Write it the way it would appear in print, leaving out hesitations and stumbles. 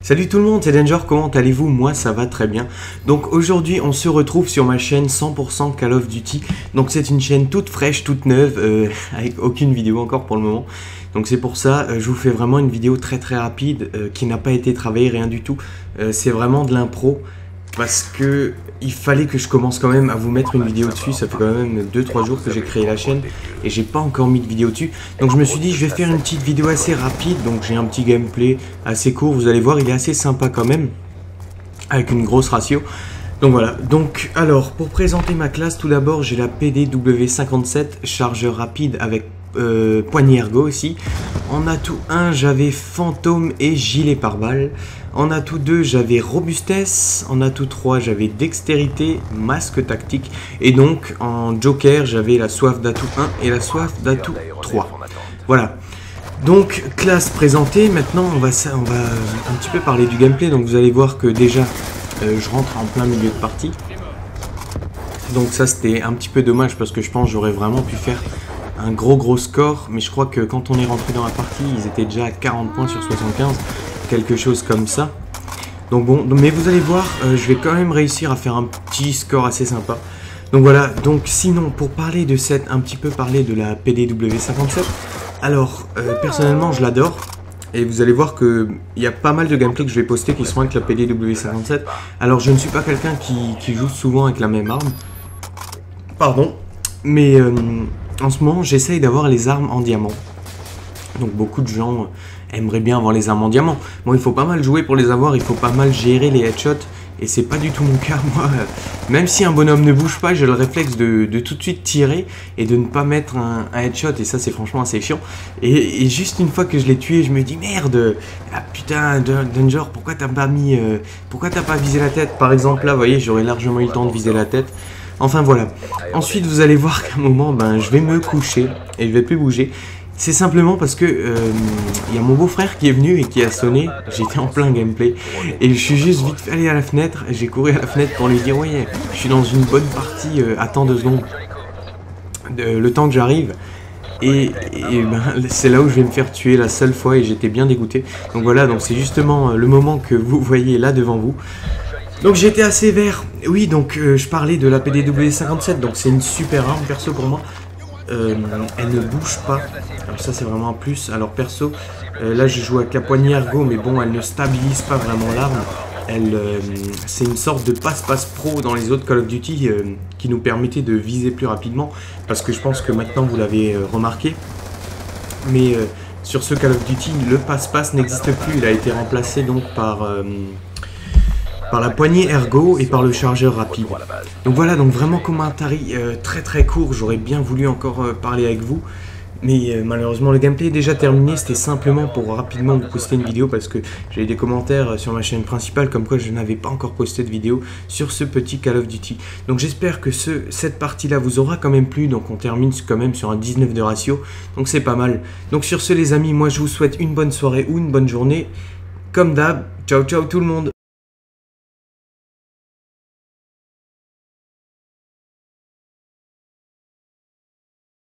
Salut tout le monde, c'est Danger, comment allez-vous? Moi ça va très bien. Donc aujourd'hui on se retrouve sur ma chaîne 100% Call of Duty. Donc c'est une chaîne toute fraîche, toute neuve, avec aucune vidéo encore pour le moment. Donc c'est pour ça, je vous fais vraiment une vidéo très rapide, qui n'a pas été travaillée, rien du tout. C'est vraiment de l'impro. Parce que il fallait que je commence quand même à vous mettre une vidéo dessus. Ça fait quand même 2-3 jours que j'ai créé la chaîne et j'ai pas encore mis de vidéo dessus. Donc je me suis dit je vais faire une petite vidéo assez rapide. Donc j'ai un petit gameplay assez court, vous allez voir, il est assez sympa quand même, avec une grosse ratio. Donc voilà, donc alors pour présenter ma classe, tout d'abord j'ai la PDW57, chargeur rapide avec poignée ergo aussi. En atout 1 j'avais fantôme et gilet pare-balles. En atout 2 j'avais robustesse. En atout 3 j'avais dextérité, masque tactique. Et donc en joker j'avais la soif d'atout 1 et la soif d'atout 3. Voilà. Donc classe présentée, maintenant on va un petit peu parler du gameplay. Donc vous allez voir que déjà je rentre en plein milieu de partie. Donc ça c'était un petit peu dommage parce que je pense que j'aurais vraiment pu faire un gros score, mais je crois que quand on est rentré dans la partie, ils étaient déjà à 40 points sur 75, quelque chose comme ça. Donc bon, mais vous allez voir, je vais quand même réussir à faire un petit score assez sympa. Donc voilà, donc sinon, pour parler de cette, un petit peu parler de la PDW57, alors personnellement je l'adore, et vous allez voir que il y a pas mal de gameplay que je vais poster qui seront avec la PDW57. Alors je ne suis pas quelqu'un qui joue souvent avec la même arme, pardon, mais en ce moment, j'essaye d'avoir les armes en diamant. Donc beaucoup de gens aimeraient bien avoir les armes en diamant. Bon, il faut pas mal jouer pour les avoir, il faut pas mal gérer les headshots. Et c'est pas du tout mon cas, moi. Même si un bonhomme ne bouge pas, j'ai le réflexe de tout de suite tirer et de ne pas mettre un headshot. Et ça, c'est franchement assez chiant. Et juste une fois que je l'ai tué, je me dis merde, ah putain, Danger, pourquoi t'as pas mis, pourquoi t'as pas visé la tête? Par exemple, là, vous voyez, j'aurais largement eu le temps de viser la tête. Enfin voilà. Ensuite vous allez voir qu'à un moment je vais me coucher et je vais plus bouger. C'est simplement parce que y a mon beau-frère qui est venu et qui a sonné. J'étais en plein gameplay et je suis juste vite allé à la fenêtre. J'ai couru à la fenêtre pour lui dire ouais, je suis dans une bonne partie, attends 2 secondes, le temps que j'arrive. Et c'est là où je vais me faire tuer la seule fois et j'étais bien dégoûté. Donc voilà, donc c'est justement le moment que vous voyez là devant vous. Donc j'étais assez vert. Oui, donc je parlais de la PDW57, donc c'est une super arme perso pour moi. Elle ne bouge pas, alors ça c'est vraiment un plus. Alors perso, là je joue avec la poignée ergo, mais bon, elle ne stabilise pas vraiment l'arme. C'est une sorte de passe-passe pro dans les autres Call of Duty qui nous permettait de viser plus rapidement, parce que je pense que maintenant vous l'avez remarqué. Mais sur ce Call of Duty, le passe-passe n'existe plus, il a été remplacé donc par la poignée ergo et par le chargeur rapide. Donc voilà, donc vraiment commentary très court, j'aurais bien voulu encore parler avec vous. Mais malheureusement le gameplay est déjà terminé, c'était simplement pour rapidement vous poster une vidéo parce que j'ai des commentaires sur ma chaîne principale comme quoi je n'avais pas encore posté de vidéo sur ce petit Call of Duty. Donc j'espère que cette partie là vous aura quand même plu, donc on termine quand même sur un 19 de ratio, donc c'est pas mal. Donc sur ce les amis, moi je vous souhaite une bonne soirée ou une bonne journée, comme d'hab, ciao tout le monde.